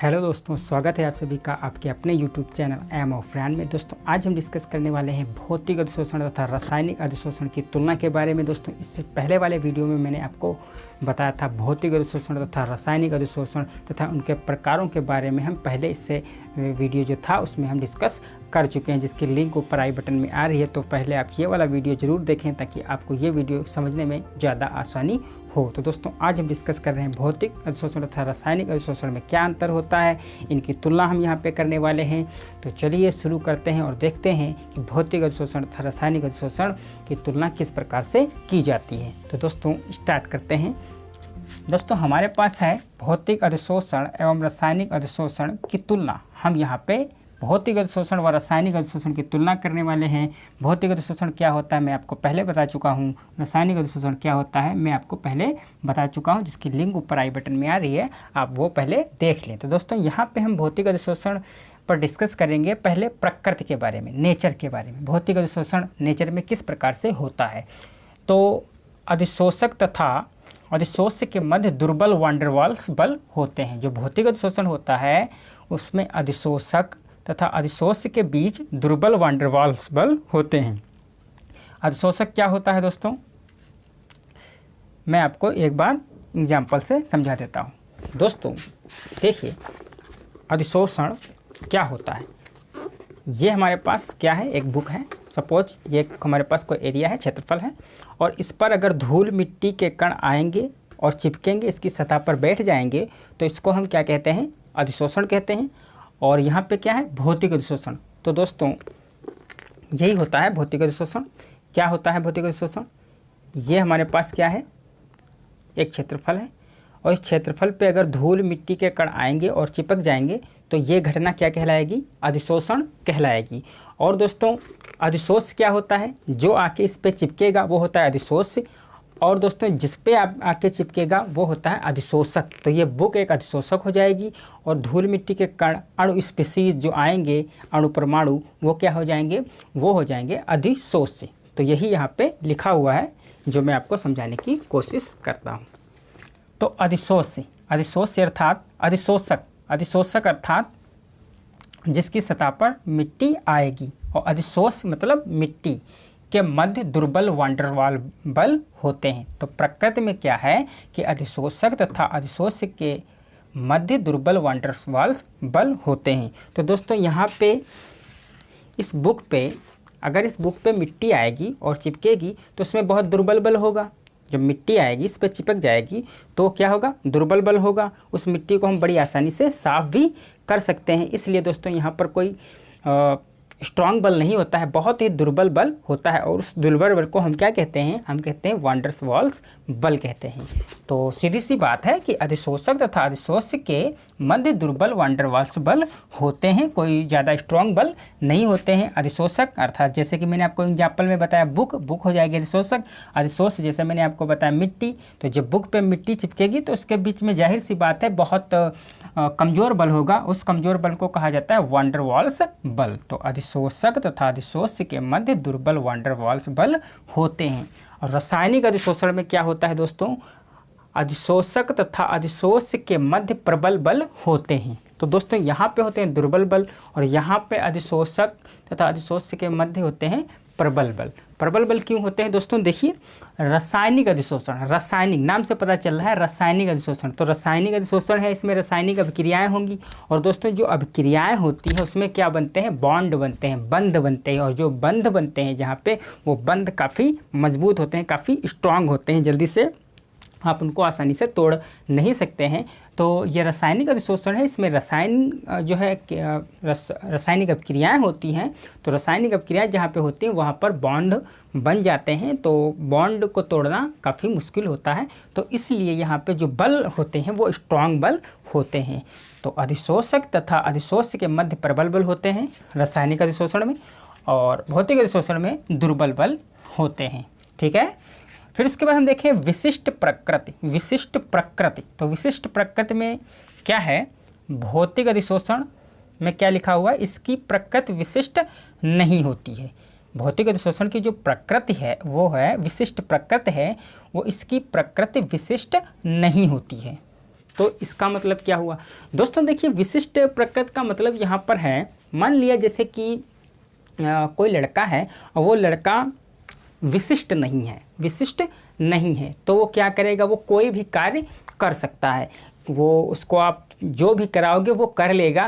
Hello दोस्तों, स्वागत है आप सभी का आपके अपने YouTube चैनल एम ऑफ रैन में। दोस्तों आज हम डिस्कस करने वाले हैं भौतिक अधिशोषण तथा रासायनिक अधिशोषण की तुलना के बारे में। दोस्तों इससे पहले वाले वीडियो में मैंने आपको बताया था भौतिक अधिशोषण तथा रासायनिक अधिशोषण तथा उनके प्रकारों के बारे में। हम पहले इससे वीडियो जो था उसमें हम डिस्कस कर चुके हैं, जिसकी लिंक ऊपर आई बटन में आ रही है। तो पहले आप ये वाला वीडियो ज़रूर देखें ताकि आपको ये वीडियो समझने में ज़्यादा आसानी हो। तो दोस्तों आज हम डिस्कस कर रहे हैं भौतिक अधिशोषण तथा रासायनिक अधिशोषण में क्या अंतर होता है, इनकी तुलना हम यहाँ पे करने वाले हैं। तो चलिए शुरू करते हैं और देखते हैं कि भौतिक अधिशोषण तथा रासायनिक अधिशोषण की तुलना किस प्रकार से की जाती है। तो दोस्तों स्टार्ट करते हैं। दोस्तों हमारे पास है भौतिक अधिशोषण एवं रासायनिक अधिशोषण की तुलना। हम यहाँ पे भौतिक अधिशोषण व रासायनिक अधिशोषण की तुलना करने वाले हैं। भौतिक अधिशोषण क्या होता है मैं आपको पहले बता चुका हूँ, रासायनिक अधिशोषण क्या होता है मैं आपको पहले बता चुका हूँ, जिसकी लिंक ऊपर आई बटन में आ रही है, आप वो पहले देख लें। तो दोस्तों यहाँ पे हम भौतिक अधिशोषण पर डिस्कस करेंगे पहले प्रकृति के बारे में, नेचर के बारे में। भौतिक अधिशोषण नेचर में किस प्रकार से होता है। तो अधिशोषक तथा अधिशोष्य के मध्य दुर्बल वान डेर वाल्स बल होते हैं। जो भौतिक अधिशोषण होता है उसमें अधिशोषक तथा अधिशोष्य के बीच दुर्बल वान डेर वाल्स बल होते हैं। अधिशोषक क्या होता है दोस्तों, मैं आपको एक बार एग्जाम्पल से समझा देता हूँ। दोस्तों देखिए अधिशोषण क्या होता है। ये हमारे पास क्या है, एक बुक है। सपोज ये हमारे पास कोई एरिया है, क्षेत्रफल है, और इस पर अगर धूल मिट्टी के कण आएंगे और चिपकेंगे, इसकी सतह पर बैठ जाएंगे, तो इसको हम क्या कहते हैं, अधिशोषण कहते हैं। और यहाँ पे क्या है, भौतिक अधिशोषण। तो दोस्तों यही होता है भौतिक अधिशोषण। क्या होता है भौतिक अधिशोषण, ये हमारे पास क्या है, एक क्षेत्रफल है, और इस क्षेत्रफल पे अगर धूल मिट्टी के कण आएंगे और चिपक जाएंगे तो ये घटना क्या कहलाएगी, अधिशोषण कहलाएगी। और दोस्तों अधिशोष्य क्या होता है, जो आके इस पे चिपकेगा वो होता है अधिशोष्य, और दोस्तों जिस पे आप आके चिपकेगा वो होता है अधिशोषक। तो ये बुक एक अधिशोषक हो जाएगी, और धूल मिट्टी के कण अणु स्पीसीज जो आएंगे, अणु परमाणु, वो क्या हो जाएंगे, वो हो जाएंगे अधिशोष्य। तो यही यहाँ पे लिखा हुआ है जो मैं आपको समझाने की कोशिश करता हूँ। तो अधिशोष्य, अधिशोष्य अर्थात अधिशोषक, अधिशोषक अर्थात जिसकी सतह पर मिट्टी आएगी, और अधिशोष मतलब मिट्टी के मध्य दुर्बल वान डेर वाल बल होते हैं। तो प्रकृति में क्या है कि अधिशोषक तथा अधिशोष्य के मध्य दुर्बल वान डेर वाल्स बल होते हैं। तो दोस्तों यहाँ पे इस बुक पे, अगर इस बुक पे मिट्टी आएगी और चिपकेगी तो उसमें बहुत दुर्बल बल होगा। जब मिट्टी आएगी इस पर चिपक जाएगी तो क्या होगा, दुर्बल बल होगा। उस मिट्टी को हम बड़ी आसानी से साफ भी कर सकते हैं। इसलिए दोस्तों यहाँ पर कोई स्ट्रॉन्ग बल नहीं होता है, बहुत ही दुर्बल बल होता है। और उस दुर्बल बल को हम क्या कहते हैं, हम कहते हैं वान डेर वाल्स बल कहते हैं। तो सीधी सी बात है कि अधिशोषक तथा अधिशोष्य के मध्य दुर्बल वान डेर वाल्स बल होते हैं, कोई ज़्यादा स्ट्रॉन्ग बल नहीं होते हैं। अधिशोषक अर्थात जैसे कि मैंने आपको एग्जाम्पल में बताया बुक, बुक हो जाएगी अधिशोषक। अधिशोष्य जैसे मैंने आपको बताया मिट्टी। तो जब बुक पे मिट्टी चिपकेगी तो उसके बीच में जाहिर सी बात है बहुत कमज़ोर बल होगा। उस कमज़ोर बल को कहा जाता है वान डेर वाल्स बल। तो अधिशोषक तथा अधिशोष्य के मध्य दुर्बल वान डेर वाल्स बल होते हैं। और रासायनिक अधिशोषण में क्या होता है दोस्तों, अधिशोषक तथा अधिशोष्य के मध्य प्रबल बल होते हैं। तो दोस्तों यहाँ पे होते हैं दुर्बल बल, और यहाँ पे अधिशोषक तथा अधिशोष्य के मध्य होते हैं प्रबल बल। प्रबल बल क्यों होते हैं दोस्तों, देखिए रासायनिक अधिशोषण, रासायनिक नाम से पता चल रहा है रासायनिक अधिशोषण। तो रासायनिक अधिशोषण है, इसमें रासायनिक अभिक्रियाएं होंगी, और दोस्तों जो अभिक्रियाएं होती हैं उसमें क्या बनते हैं, बॉन्ड बनते हैं, बंध बनते हैं। और जो बंध बनते हैं जहाँ पे, वो बंध काफ़ी मजबूत होते हैं, काफ़ी स्ट्रांग होते हैं, जल्दी से आप उनको आसानी से तोड़ नहीं सकते हैं। तो ये रासायनिक अधिशोषण है, इसमें रसायन जो है रासायनिक अभिक्रियाएं होती हैं। तो रासायनिक अभिक्रियाएं जहाँ पे होती हैं वहाँ पर बॉन्ड बन जाते हैं, तो बॉन्ड को तोड़ना काफ़ी मुश्किल होता है। तो इसलिए यहाँ पे जो बल होते हैं वो स्ट्रॉन्ग बल होते हैं। तो अधिशोषक तथा अधिशोष्य के मध्य प्रबल बल होते हैं रासायनिक अधिशोषण में, और भौतिक अधिशोषण में दुर्बल बल होते हैं। ठीक है, फिर उसके बाद हम देखें विशिष्ट प्रकृति। विशिष्ट प्रकृति, तो विशिष्ट प्रकृति में क्या है, भौतिक अधिशोषण में क्या लिखा हुआ है, इसकी प्रकृति विशिष्ट नहीं होती है। भौतिक अधिशोषण की जो प्रकृति है वो है विशिष्ट प्रकृति है, वो इसकी प्रकृति विशिष्ट नहीं होती है। तो इसका मतलब क्या हुआ दोस्तों? देखिए विशिष्ट प्रकृति का मतलब यहाँ पर है, मान लिया जैसे कि कोई लड़का है और वो लड़का विशिष्ट नहीं है, विशिष्ट नहीं है, तो वो क्या करेगा? वो कोई भी कार्य कर सकता है, वो उसको आप जो भी कराओगे वो कर लेगा,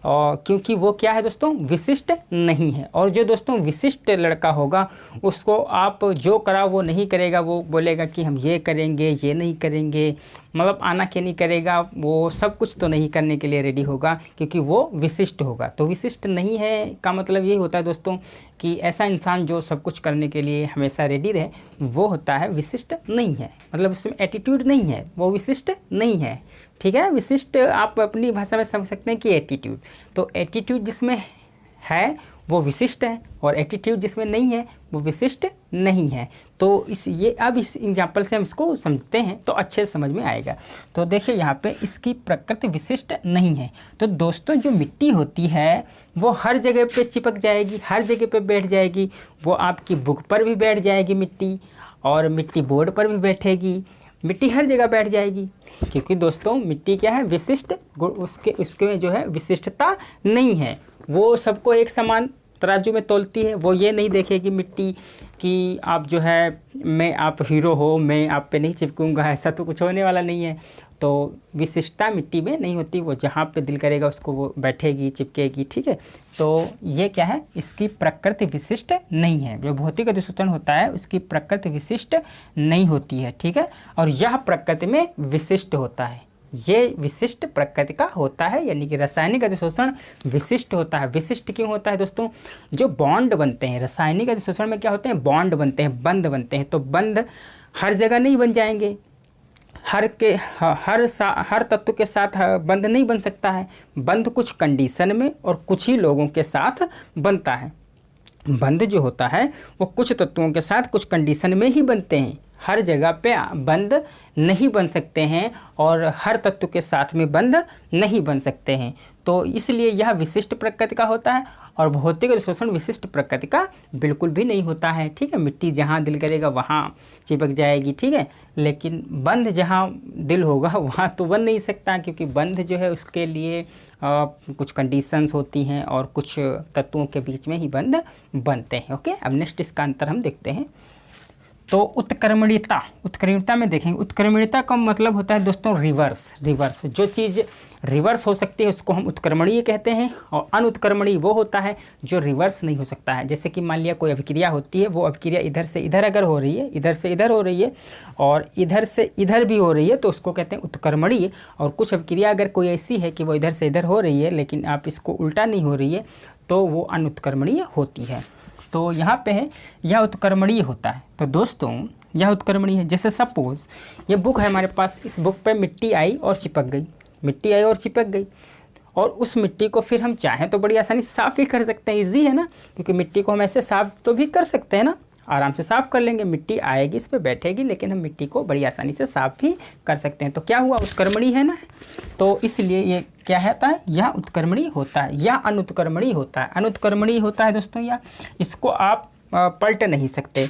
और क्योंकि वो क्या है दोस्तों? विशिष्ट नहीं है। और जो दोस्तों विशिष्ट लड़का होगा उसको आप जो कराओ वो नहीं करेगा, वो बोलेगा कि हम ये करेंगे, ये नहीं करेंगे, मतलब आना क्या नहीं करेगा, वो सब कुछ तो नहीं करने के लिए रेडी होगा क्योंकि वो विशिष्ट होगा। तो विशिष्ट नहीं है का मतलब यही होता है दोस्तों कि ऐसा इंसान जो सब कुछ करने के लिए हमेशा रेडी रहे, वो होता है विशिष्ट नहीं है, मतलब उसमें एटीट्यूड नहीं है, वो विशिष्ट नहीं है। ठीक है, विशिष्ट आप अपनी भाषा में समझ सकते हैं कि एटीट्यूड, तो एटीट्यूड जिसमें है वो विशिष्ट है और एटीट्यूड जिसमें नहीं है वो विशिष्ट नहीं है। तो अब इस एग्जाम्पल से हम इसको समझते हैं तो अच्छे से समझ में आएगा। तो देखिए यहाँ पे इसकी प्रकृति विशिष्ट नहीं है। तो दोस्तों जो मिट्टी होती है वो हर जगह पे चिपक जाएगी, हर जगह पे बैठ जाएगी, वो आपकी बुक पर भी बैठ जाएगी मिट्टी, और मिट्टी बोर्ड पर भी बैठेगी, मिट्टी हर जगह बैठ जाएगी, क्योंकि दोस्तों मिट्टी क्या है? विशिष्ट, उसके जो है विशिष्टता नहीं है, वो सबको एक समान तराजू में तोलती है। वो ये नहीं देखेगी मिट्टी कि आप जो है आप हीरो हो, मैं आप पे नहीं चिपकूंगा, ऐसा तो कुछ होने वाला नहीं है। तो विशिष्टता मिट्टी में नहीं होती, वो जहाँ पे दिल करेगा उसको वो बैठेगी, चिपकेगी। ठीक है, तो ये क्या है? इसकी प्रकृति विशिष्ट नहीं है। जो भौतिक अधिशोषण होता है उसकी प्रकृति विशिष्ट नहीं होती है। ठीक है, और यह प्रकृति में विशिष्ट होता है, ये विशिष्ट प्रकृति का होता है, यानी कि रासायनिक अधिशोषण विशिष्ट होता है। विशिष्ट क्यों होता है दोस्तों? जो बॉन्ड बनते हैं रासायनिक अधिशोषण में क्या होते हैं? बॉन्ड बनते हैं, बंध बनते हैं। तो बंध हर जगह नहीं बन जाएंगे, हर तत्व के साथ बंध नहीं बन सकता है। बंध कुछ कंडीशन में और कुछ ही लोगों के साथ बनता है। बंध जो होता है वो कुछ तत्वों के साथ कुछ कंडीशन में ही बनते हैं, हर जगह पे बंध नहीं बन सकते हैं और हर तत्व के साथ में बंध नहीं बन सकते हैं। तो इसलिए यह विशिष्ट प्रकृति का होता है और भौतिक अधिशोषण विशिष्ट प्रकृति का बिल्कुल भी नहीं होता है। ठीक है, मिट्टी जहाँ दिल करेगा वहाँ चिपक जाएगी। ठीक है, लेकिन बंध जहाँ दिल होगा वहाँ तो बन नहीं सकता, क्योंकि बंध जो है उसके लिए कुछ कंडीशंस होती हैं और कुछ तत्वों के बीच में ही बंध बनते हैं। ओके, अब नेक्स्ट इसका अंतर हम देखते हैं। तो उत्क्रमणीयता में देखेंगे। उत्क्रमणीयता का मतलब होता है दोस्तों रिवर्स। जो चीज़ रिवर्स हो सकती है उसको हम उत्क्रमणीय कहते हैं, और अनुत्क्रमणीय वो होता है जो रिवर्स नहीं हो सकता है। जैसे कि मान लिया कोई अभिक्रिया होती है, वो अभिक्रिया इधर से इधर अगर हो रही है, इधर से इधर हो रही है और इधर से इधर भी हो रही है, तो उसको कहते हैं उत्क्रमणीय। और कुछ अभिक्रिया अगर कोई ऐसी है कि वो इधर से इधर हो रही है लेकिन आप इसको उल्टा नहीं हो रही है, तो वो अनुत्क्रमणीय होती है। तो यहाँ पे है यह उत्क्रमणीय होता है। तो दोस्तों यह उत्क्रमणीय है। जैसे सपोज ये बुक है हमारे पास, इस बुक पे मिट्टी आई और चिपक गई, और उस मिट्टी को फिर हम चाहें तो बड़ी आसानी से साफ़ भी कर सकते हैं। ईजी है ना, क्योंकि मिट्टी को हम ऐसे साफ़ तो भी कर सकते हैं ना, आराम से साफ़ कर लेंगे, मिट्टी आएगी इस पर बैठेगी, लेकिन हम मिट्टी को बड़ी आसानी से साफ़ भी कर सकते हैं। तो क्या हुआ? उत्क्रमणीय है ना। तो इसलिए ये क्या होता है? यह उत्क्रमणीय होता है, यह अनुत्क्रमणीय होता है। अनुत्क्रमणीय होता है दोस्तों, या इसको आप पलट नहीं सकते,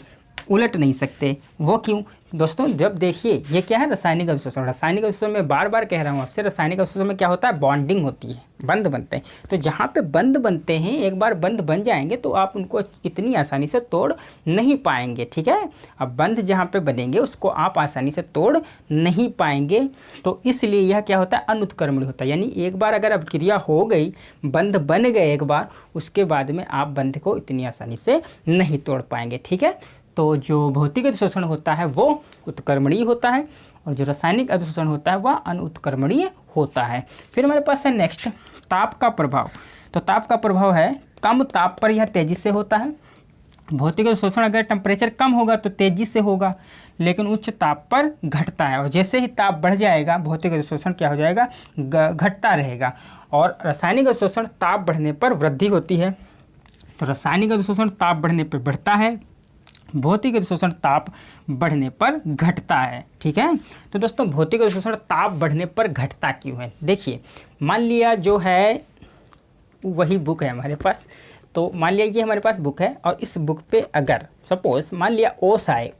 उलट नहीं सकते। वो क्यों दोस्तों? जब देखिए ये क्या है? रासायनिक अधिशोषण। रासायनिक अधिशोषण में बार बार कह रहा हूँ आपसे, रासायनिक अधिशोषण में क्या होता है? बॉन्डिंग होती है, बंध बनते हैं। तो जहाँ पे बंध बनते हैं, एक बार बंध बन जाएंगे तो आप उनको इतनी आसानी से तोड़ नहीं पाएंगे। ठीक है, अब बंध जहाँ पे बनेंगे उसको आप आसानी से तोड़ नहीं पाएंगे। तो इसलिए यह क्या होता है? अनुत्क्रमणीय होता है। यानी एक बार अगर अभिक्रिया हो गई, बंध बन गए एक बार, उसके बाद में आप बंध को इतनी आसानी से नहीं तोड़ पाएंगे। ठीक है, तो जो भौतिक अधिशोषण होता है वो उत्क्रमणीय होता है और जो रासायनिक अधिशोषण होता है वह अनुत्क्रमणीय होता है। फिर हमारे पास है नेक्स्ट ताप का प्रभाव। तो ताप का प्रभाव है कम ताप पर यह तेज़ी से होता है। भौतिक अधिशोषण अगर टेम्परेचर कम होगा तो तेज़ी से होगा, लेकिन उच्च ताप पर घटता है, और जैसे ही ताप बढ़ जाएगा भौतिक अधिशोषण क्या हो जाएगा? घटता रहेगा। और रासायनिक अधिशोषण ताप बढ़ने पर वृद्धि होती है। तो रासायनिक अधिशोषण ताप बढ़ने पर बढ़ता है, भौतिक अधिशोषण ताप बढ़ने पर घटता है। ठीक है, तो दोस्तों भौतिक अधिशोषण ताप बढ़ने पर घटता क्यों है? देखिए, मान लिया जो है वही बुक है हमारे पास, तो मान लिया ये हमारे पास बुक है और इस बुक पे अगर सपोज मान लिया ओस आए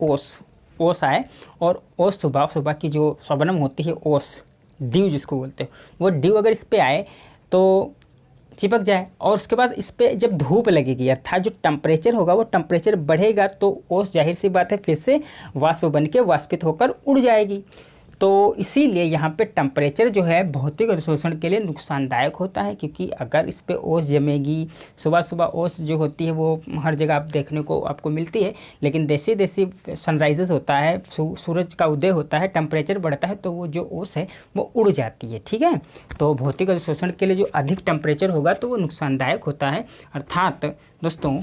और ओस सुबह की जो शबनम होती है, ओस ड्यू जिसको बोलते हो, वो ड्यू अगर इस पर आए तो चिपक जाए, और उसके बाद इस पर जब धूप लगेगी अर्थात जो टेम्परेचर होगा वो टेम्परेचर बढ़ेगा तो ओस जाहिर सी बात है फिर से वाष्प बन के वाष्पित होकर उड़ जाएगी। तो इसीलिए यहाँ पे टेम्परेचर जो है भौतिक अधिशोषण के लिए नुकसानदायक होता है, क्योंकि अगर इस पे ओस जमेगी, सुबह सुबह ओस जो होती है वो हर जगह आप देखने को आपको मिलती है, लेकिन जैसे जैसे सनराइजेस होता है, सूरज का उदय होता है, टेम्परेचर बढ़ता है तो वो जो ओस है वो उड़ जाती है। ठीक है, तो भौतिक अधिशोषण के लिए जो अधिक टेम्परेचर होगा तो वो नुकसानदायक होता है। अर्थात दोस्तों,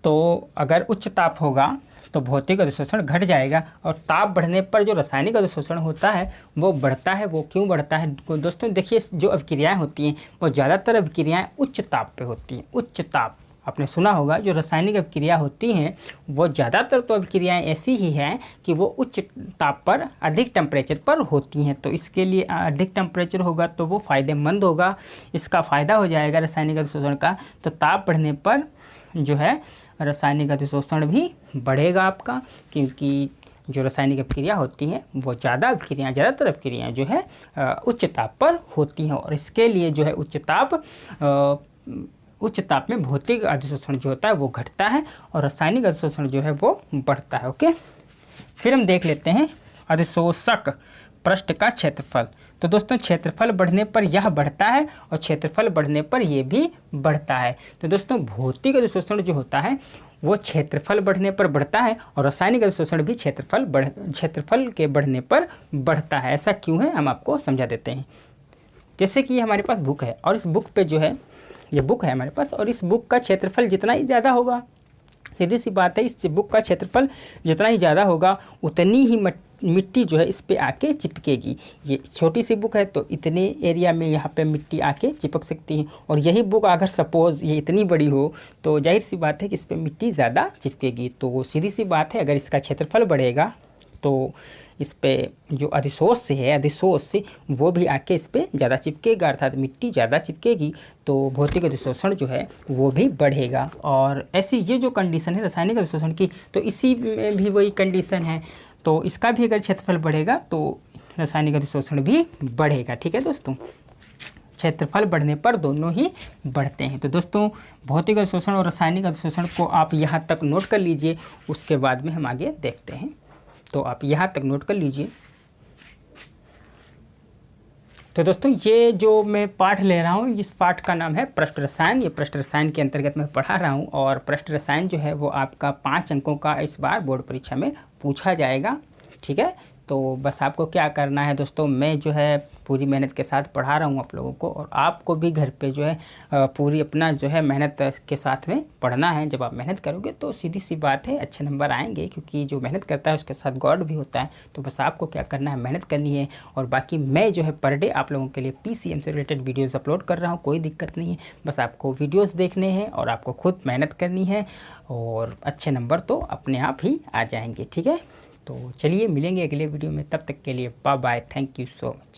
तो अगर उच्च ताप होगा तो भौतिक अधिशोषण घट जाएगा, और ताप बढ़ने पर जो रासायनिक अधिशोषण होता है वो बढ़ता है। वो क्यों बढ़ता है दोस्तों? देखिए, जो अभिक्रियाएं होती हैं वो ज़्यादातर अभिक्रियाएं उच्च ताप पे होती हैं। उच्च ताप आपने सुना होगा, जो रासायनिक अभिक्रिया होती हैं वो ज़्यादातर तो अभिक्रियाएं ऐसी ही हैं कि वो उच्च ताप पर अधिक टेम्परेचर पर होती हैं। तो इसके लिए अधिक टेम्परेचर होगा तो वो फ़ायदेमंद होगा, इसका फ़ायदा हो जाएगा रासायनिक अधिशोषण का। तो ताप बढ़ने पर जो है रासायनिक अधिशोषण भी बढ़ेगा आपका, क्योंकि जो रासायनिक अभिक्रिया होती हैं वो ज़्यादातर अभिक्रियाएं जो है उच्च ताप पर होती हैं, और इसके लिए जो है उच्च ताप में भौतिक अधिशोषण जो होता है वो घटता है और रासायनिक अधिशोषण जो है वो बढ़ता है। ओके, फिर हम देख लेते हैं अधिशोषक पृष्ठ का क्षेत्रफल। तो दोस्तों, क्षेत्रफल बढ़ने पर यह बढ़ता है और क्षेत्रफल बढ़ने पर यह भी बढ़ता है। तो दोस्तों, भौतिक अधिशोषण जो होता है वो क्षेत्रफल बढ़ने पर बढ़ता है, और रासायनिक अधिशोषण भी क्षेत्रफल के बढ़ने पर बढ़ता है। ऐसा क्यों है हम आपको समझा देते हैं। जैसे कि हमारे पास बुक है, और इस बुक पे जो है, ये बुक है हमारे पास, और इस बुक का क्षेत्रफल जितना ही ज़्यादा होगा, सीधी सी बात है, इस बुक का क्षेत्रफल जितना ही ज़्यादा होगा उतनी ही मिट्टी जो है इस पे आके चिपकेगी। ये छोटी सी बुक है तो इतने एरिया में यहाँ पे मिट्टी आके चिपक सकती है, और यही बुक अगर सपोज़ ये इतनी बड़ी हो तो जाहिर सी बात है कि इस पे मिट्टी ज़्यादा चिपकेगी। तो सीधी सी बात है, अगर इसका क्षेत्रफल बढ़ेगा तो इस पे जो अधिशोष से वो भी आके इस पे ज़्यादा चिपकेगा, अर्थात मिट्टी ज़्यादा चिपकेगी, तो भौतिक अधिशोषण जो है वो भी बढ़ेगा। और ऐसी ये जो कंडीशन है रासायनिक अधिशोषण की, तो इसी में भी वही कंडीशन है। तो इसका भी अगर क्षेत्रफल बढ़ेगा तो रासायनिक अधिशोषण भी बढ़ेगा। ठीक है दोस्तों, क्षेत्रफल बढ़ने पर दोनों ही बढ़ते हैं। तो दोस्तों, भौतिक अधिशोषण और रासायनिक अधिशोषण को आप यहाँ तक नोट कर लीजिए, उसके बाद में हम आगे देखते हैं। तो आप यहाँ तक नोट कर लीजिए। तो दोस्तों, ये जो मैं पाठ ले रहा हूँ, इस पाठ का नाम है पृष्ठ रसायन। ये पृष्ठ रसायन के अंतर्गत मैं पढ़ा रहा हूँ, और पृष्ठ रसायन जो है वो आपका 5 अंकों का इस बार बोर्ड परीक्षा में पूछा जाएगा। ठीक है, तो बस आपको क्या करना है दोस्तों, मैं जो है पूरी मेहनत के साथ पढ़ा रहा हूँ आप लोगों को, और आपको भी घर पे जो है पूरी अपना जो है मेहनत के साथ में पढ़ना है। जब आप मेहनत करोगे तो सीधी सी बात है अच्छे नंबर आएंगे, क्योंकि जो मेहनत करता है उसके साथ गॉड भी होता है। तो बस आपको क्या करना है, मेहनत करनी है। और बाकी मैं जो है पर डे आप लोगों के लिए PCM से रिलेटेड वीडियोज़ अपलोड कर रहा हूँ, कोई दिक्कत नहीं है। बस आपको वीडियोज़ देखने हैं और आपको खुद मेहनत करनी है, और अच्छे नंबर तो अपने आप ही आ जाएंगे। ठीक है, तो चलिए मिलेंगे अगले वीडियो में, तब तक के लिए bye bye, thank you so much.